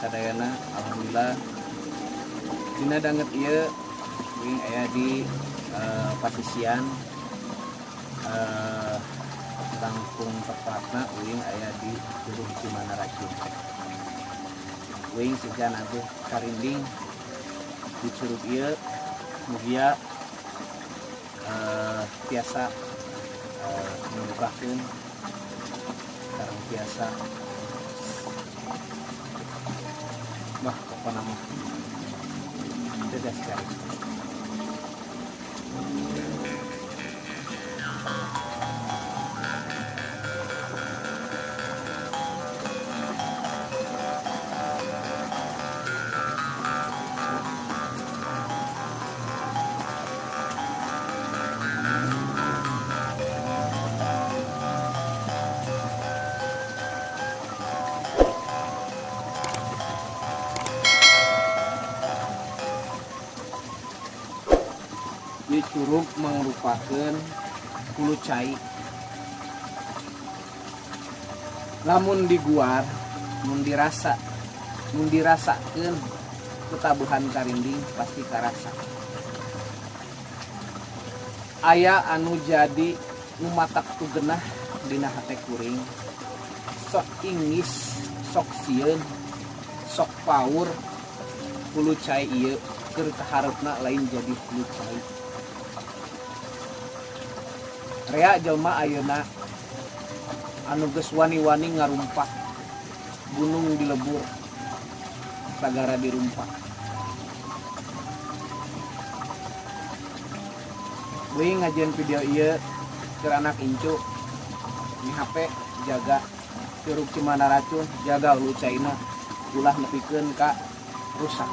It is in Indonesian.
sadayana alhamdulillah dina danget ieu wing aya di pasisian langkung tepatna wing aya di Curug Cimanaracun. Wing sejan aduh karinding di curug ieu mugia biasa membukakan sekarang biasa apa nama tidak sekali. Di curug merupakan hulu cai. Lamun diguar, mun dirasakeun ketabuhan karinding pasti karasa. Aya anu jadi numatak tugenah dina hate kuring. Sok ingis, sok sieun, sok paur hulu cai ieu keur kaharepna lain jadi hulu cai. Rea jelma ayeuna anu geus wani-wani ngarumpak gunung dilebur sagara dirumpak. Wing ngajian video ieu keur anak incu di HP jaga Curug Cimanaracun, jaga hulu caina ulah nepikeun ka rusak.